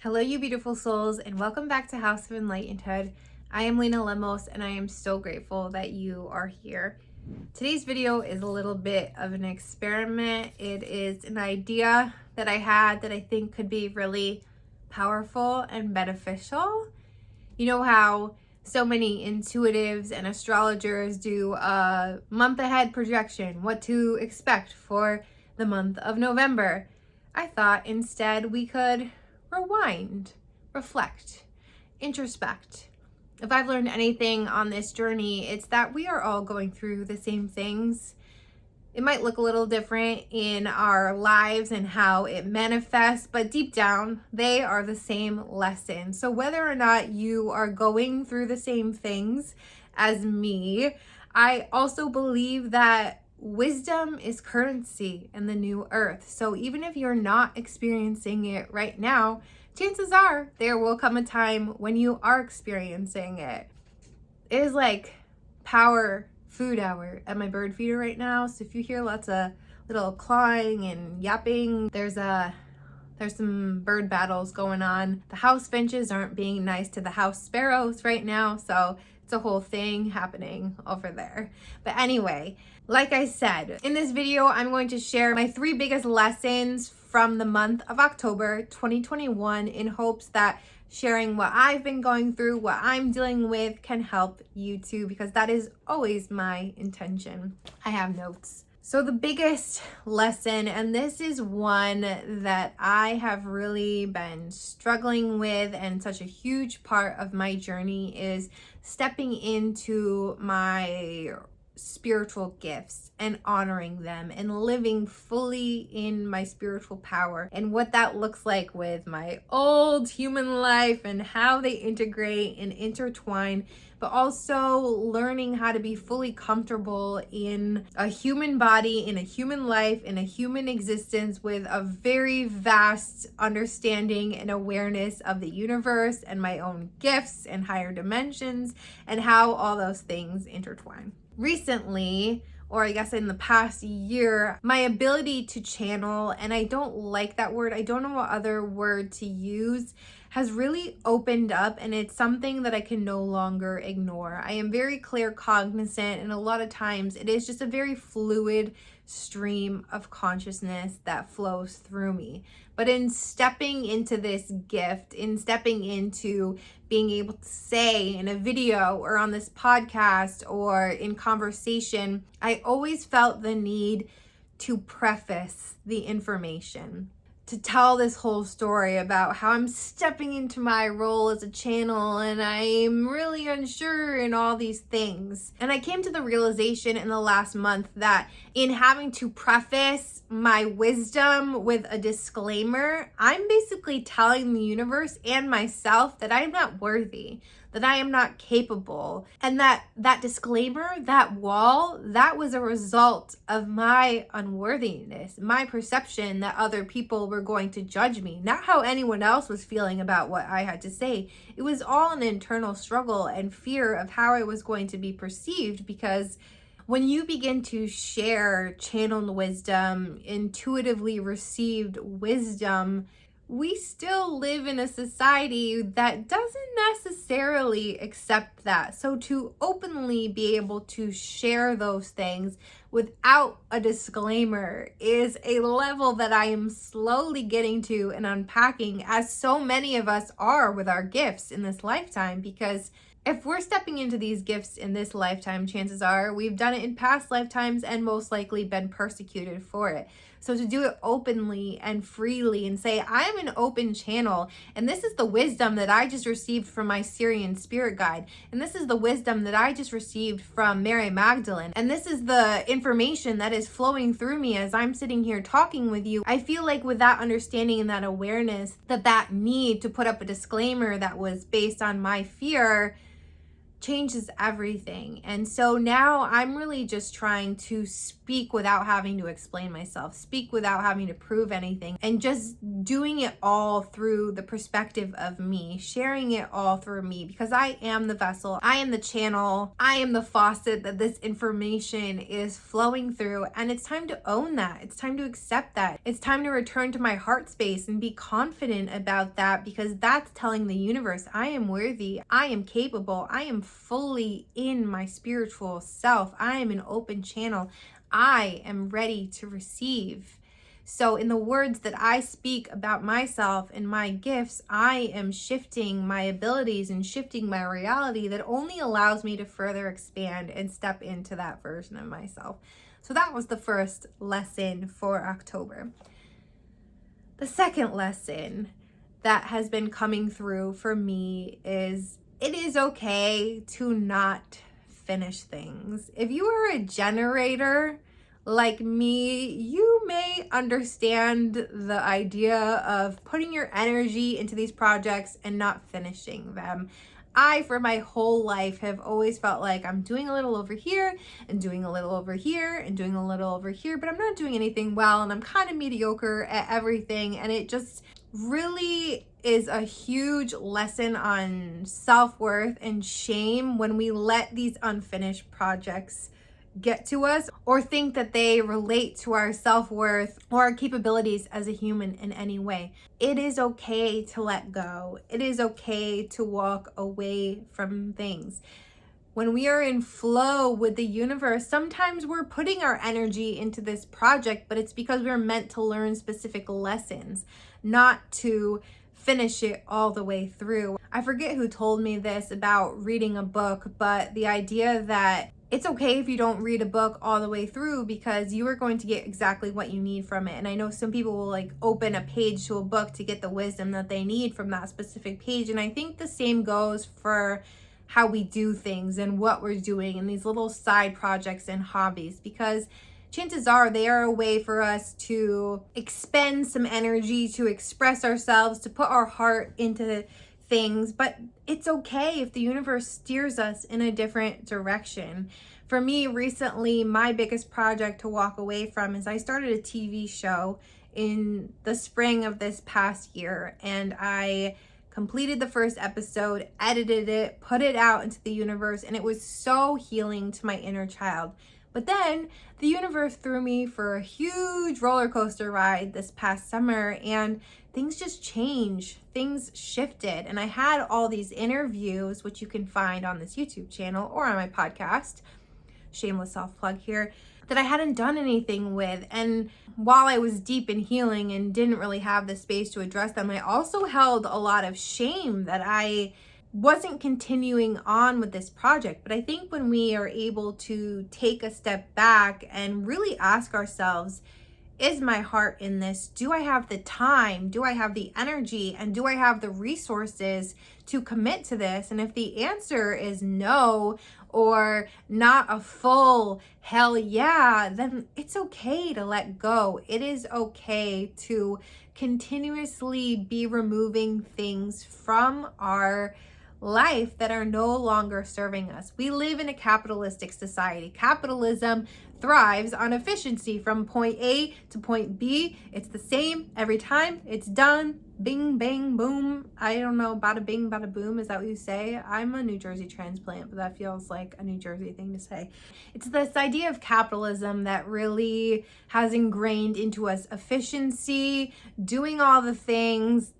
Hello, you beautiful souls, and welcome back to House of Enlightenedhood. I am Lena Lemos, and I am so grateful that you are here. Today's video is a little bit of an experiment. It is an idea that I had that I think could be really powerful and beneficial. You know how so many intuitives and astrologers do a month ahead projection, what to expect for the month of November. I thought instead we could rewind, reflect, introspect. If I've learned anything on this journey, it's that we are all going through the same things. It might look a little different in our lives and how it manifests, but deep down, they are the same lesson. So whether or not you are going through the same things as me, I also believe that wisdom is currency in the new earth. So even if you're not experiencing it right now, chances are there will come a time when you are experiencing it. It is like power food hour at my bird feeder right now. So if you hear lots of little clawing and yapping, there's some bird battles going on. The house finches aren't being nice to the house sparrows right now, so it's a whole thing happening over there. But anyway, like I said, in this video, I'm going to share my 3 biggest lessons from the month of October 2021 in hopes that sharing what I've been going through, what I'm dealing with, can help you too, because that is always my intention. I have notes. So the biggest lesson, and this is one that I have really been struggling with and such a huge part of my journey, is stepping into my spiritual gifts and honoring them and living fully in my spiritual power, and what that looks like with my old human life and how they integrate and intertwine, but also learning how to be fully comfortable in a human body, in a human life, in a human existence with a very vast understanding and awareness of the universe and my own gifts and higher dimensions and how all those things intertwine. Recently, or I guess in the past year, my ability to channel, and I don't like that word, I don't know what other word to use, has really opened up, and it's something that I can no longer ignore. I am very clear cognizant, and a lot of times it is just a very fluid stream of consciousness that flows through me. But in stepping into this gift, in stepping into being able to say in a video or on this podcast or in conversation, I always felt the need to preface the information, to tell this whole story about how I'm stepping into my role as a channel and I'm really unsure and all these things. And I came to the realization in the last month that in having to preface my wisdom with a disclaimer, I'm basically telling the universe and myself that I'm not worthy, that I am not capable, and that disclaimer, that wall, that was a result of my unworthiness, my perception that other people were going to judge me, not how anyone else was feeling about what I had to say. It was all an internal struggle and fear of how I was going to be perceived, because when you begin to share channeled wisdom, intuitively received wisdom, we still live in a society that doesn't necessarily accept that. So to openly be able to share those things without a disclaimer is a level that I am slowly getting to and unpacking, as so many of us are with our gifts in this lifetime. Because if we're stepping into these gifts in this lifetime, chances are we've done it in past lifetimes and most likely been persecuted for it. So to do it openly and freely and say, I am an open channel, and this is the wisdom that I just received from my Syrian spirit guide, and this is the wisdom that I just received from Mary Magdalene, and this is the information that is flowing through me as I'm sitting here talking with you. I feel like with that understanding and that awareness, that need to put up a disclaimer that was based on my fear changes everything. And so now I'm really just trying to speak without having to explain myself, speak without having to prove anything, and just doing it all through the perspective of me, sharing it all through me, because I am the vessel, I am the channel, I am the faucet that this information is flowing through. And it's time to own that. It's time to accept that. It's time to return to my heart space and be confident about that, because that's telling the universe I am worthy, I am capable, I am fully in my spiritual self, I am an open channel, I am ready to receive. So in the words that I speak about myself and my gifts, I am shifting my abilities and shifting my reality that only allows me to further expand and step into that version of myself. So that was the first lesson for October. The second lesson that has been coming through for me is it is okay to not finish things. If you are a generator like me, you may understand the idea of putting your energy into these projects and not finishing them. I, for my whole life, have always felt like I'm doing a little over here and doing a little over here and doing a little over here, but I'm not doing anything well, and I'm kind of mediocre at everything. And it just really is a huge lesson on self-worth and shame when we let these unfinished projects get to us or think that they relate to our self-worth or our capabilities as a human in any way. It is okay to let go. It is okay to walk away from things. When we are in flow with the universe, sometimes we're putting our energy into this project, but it's because we're meant to learn specific lessons, not to finish it all the way through. I forget who told me this about reading a book, but the idea that it's okay if you don't read a book all the way through, because you are going to get exactly what you need from it. And I know some people will like open a page to a book to get the wisdom that they need from that specific page. And I think the same goes for how we do things and what we're doing and these little side projects and hobbies, because chances are they are a way for us to expend some energy, to express ourselves, to put our heart into things. But it's okay if the universe steers us in a different direction. For me, recently, my biggest project to walk away from is I started a TV show in the spring of this past year, and I completed the first episode, edited it, put it out into the universe, and it was so healing to my inner child. But then the universe threw me for a huge roller coaster ride this past summer, and things just changed. Things shifted. And I had all these interviews, which you can find on this YouTube channel or on my podcast, shameless self-plug here, that I hadn't done anything with. And while I was deep in healing and didn't really have the space to address them, I also held a lot of shame that I wasn't continuing on with this project. But I think when we are able to take a step back and really ask ourselves, is my heart in this? Do I have the time? Do I have the energy? And do I have the resources to commit to this? And if the answer is no, or not a full hell yeah, then it's okay to let go. It is okay to continuously be removing things from our life that are no longer serving us. We live in a capitalistic society. Capitalism thrives on efficiency from point A to point B. It's the same every time. It's done. Bing, bang, boom. I don't know, bada bing, bada boom. Is that what you say? I'm a New Jersey transplant, but that feels like a New Jersey thing to say. It's this idea of capitalism that really has ingrained into us efficiency, doing all the things,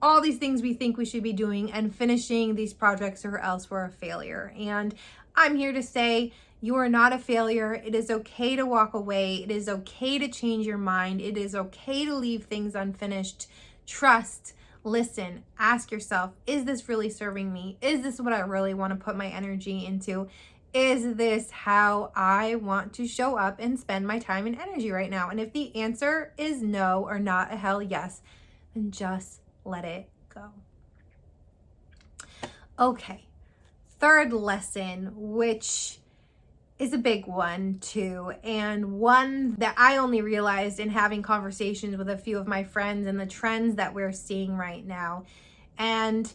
all these things we think we should be doing, and finishing these projects or else we're a failure. And I'm here to say, you are not a failure. It is okay to walk away. It is okay to change your mind. It is okay to leave things unfinished. Trust, listen, ask yourself, is this really serving me? Is this what I really want to put my energy into? Is this how I want to show up and spend my time and energy right now? And if the answer is no or not a hell yes, then just let it go. Okay, third lesson, which is a big one too, and one that I only realized in having conversations with a few of my friends and the trends that we're seeing right now. And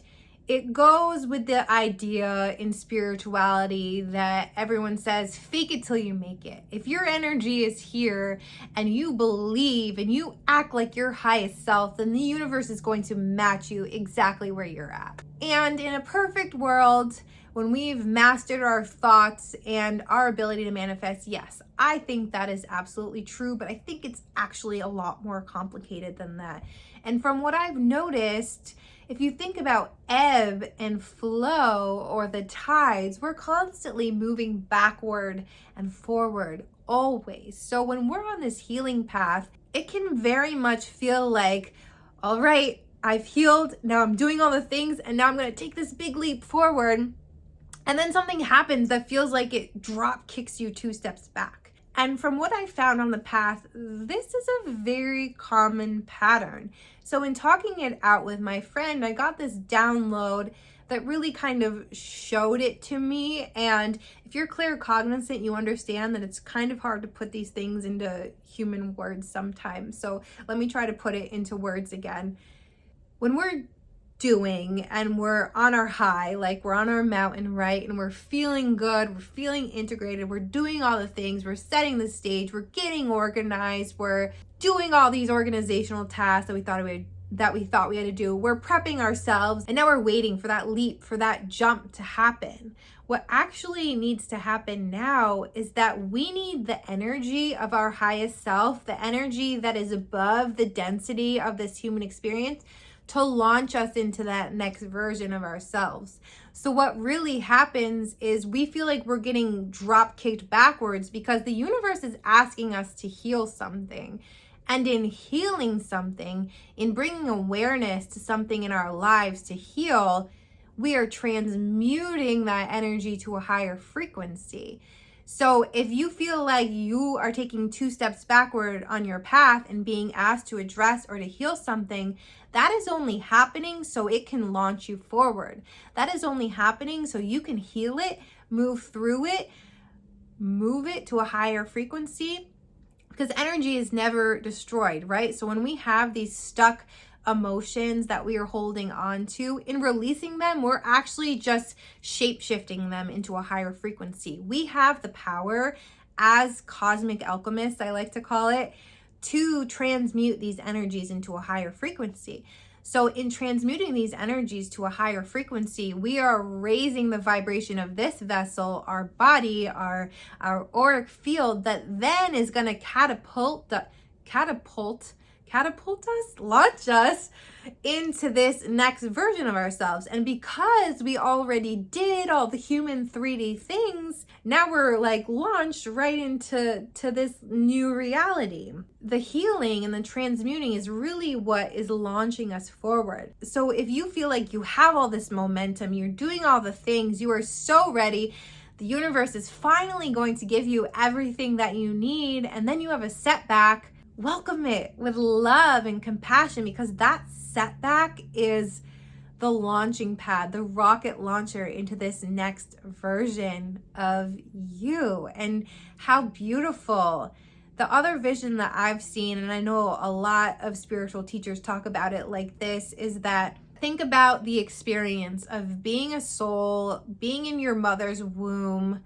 It goes with the idea in spirituality that everyone says, fake it till you make it. If your energy is here and you believe and you act like your highest self, then the universe is going to match you exactly where you're at. And in a perfect world, when we've mastered our thoughts and our ability to manifest, yes, I think that is absolutely true, but I think it's actually a lot more complicated than that. And from what I've noticed, if you think about ebb and flow or the tides, we're constantly moving backward and forward always. So when we're on this healing path, it can very much feel like, all right, I've healed, now I'm doing all the things, and now I'm going to take this big leap forward. And then something happens that feels like it drop kicks you 2 steps back. And from what I found on the path, this is a very common pattern. So in talking it out with my friend, I got this download that really kind of showed it to me. And if you're claircognizant, you understand that it's kind of hard to put these things into human words sometimes. So let me try to put it into words again. When we're doing and we're on our high, like we're on our mountain, right? And we're feeling good, we're feeling integrated, we're doing all the things, we're setting the stage, we're getting organized, we're doing all these organizational tasks that we thought we had to do. We're prepping ourselves, and now we're waiting for that leap, for that jump to happen. What actually needs to happen now is that we need the energy of our highest self, the energy that is above the density of this human experience, to launch us into that next version of ourselves. So what really happens is we feel like we're getting drop kicked backwards because the universe is asking us to heal something. And in healing something, in bringing awareness to something in our lives to heal, we are transmuting that energy to a higher frequency. So if you feel like you are taking 2 steps backward on your path and being asked to address or to heal something, that is only happening so it can launch you forward. That is only happening so you can heal it, move through it, move it to a higher frequency, because energy is never destroyed, right? So when we have these stuck emotions that we are holding on to, in releasing them, we're actually just shape-shifting them into a higher frequency. We have the power as cosmic alchemists, I like to call it, to transmute these energies into a higher frequency. So in transmuting these energies to a higher frequency, we are raising the vibration of this vessel, our body, our auric field, that then is going to catapult us, launch us into this next version of ourselves. And because we already did all the human 3D things, now we're like launched right into this new reality. The healing and the transmuting is really what is launching us forward. So if you feel like you have all this momentum, you're doing all the things, you are so ready, the universe is finally going to give you everything that you need, and then you have a setback, welcome it with love and compassion, because that setback is the launching pad, the rocket launcher into this next version of you. And how beautiful. The other vision that I've seen, and I know a lot of spiritual teachers talk about it like this, is that think about the experience of being a soul, being in your mother's womb,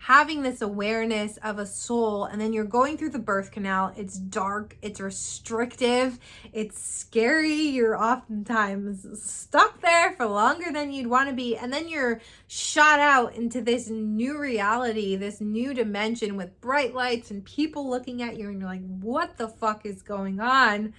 having this awareness of a soul, and then you're going through the birth canal. It's dark, it's restrictive, it's scary. You're oftentimes stuck there for longer than you'd want to be, and then you're shot out into this new reality, this new dimension with bright lights and people looking at you, and you're like, what the fuck is going on?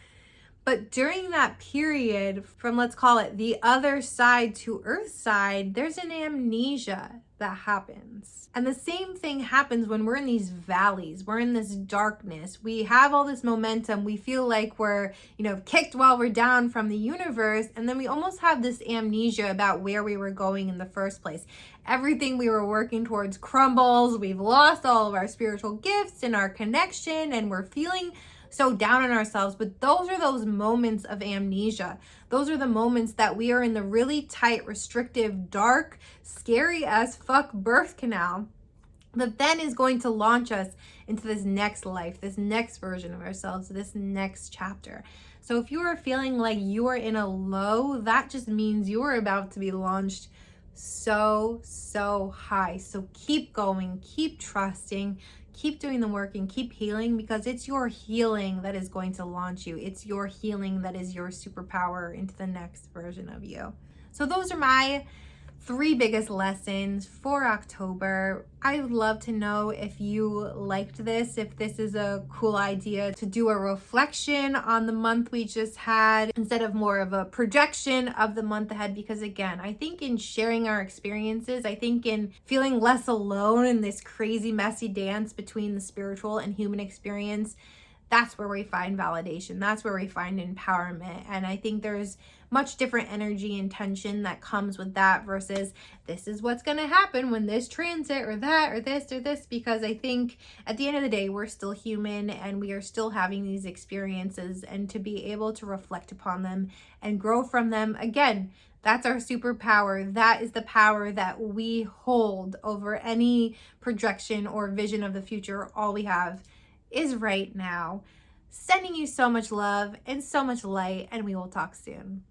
But during that period, from let's call it the other side to earth side, there's an amnesia that happens. And the same thing happens when we're in these valleys, we're in this darkness, we have all this momentum, we feel like we're, kicked while we're down from the universe, and then we almost have this amnesia about where we were going in the first place. Everything we were working towards crumbles, we've lost all of our spiritual gifts and our connection, and we're feeling so down on ourselves. But those are those moments of amnesia. Those are the moments that we are in the really tight, restrictive, dark, scary as fuck birth canal that then is going to launch us into this next life, this next version of ourselves, this next chapter. So if you are feeling like you are in a low, that just means you are about to be launched so high. So keep going, keep trusting, keep doing the work, and keep healing, because it's your healing that is going to launch you. It's your healing that is your superpower into the next version of you. So those are my 3 biggest lessons for October. I would love to know if you liked this, if this is a cool idea to do a reflection on the month we just had instead of more of a projection of the month ahead. Because again, I think in sharing our experiences, I think in feeling less alone in this crazy, messy dance between the spiritual and human experience, that's where we find validation. That's where we find empowerment. And I think there's much different energy and tension that comes with that versus this is what's going to happen when this transit or that or this, because I think at the end of the day, we're still human and we are still having these experiences, and to be able to reflect upon them and grow from them, again, that's our superpower. That is the power that we hold over any projection or vision of the future. All we have is right now. Sending you so much love and so much light, and we will talk soon.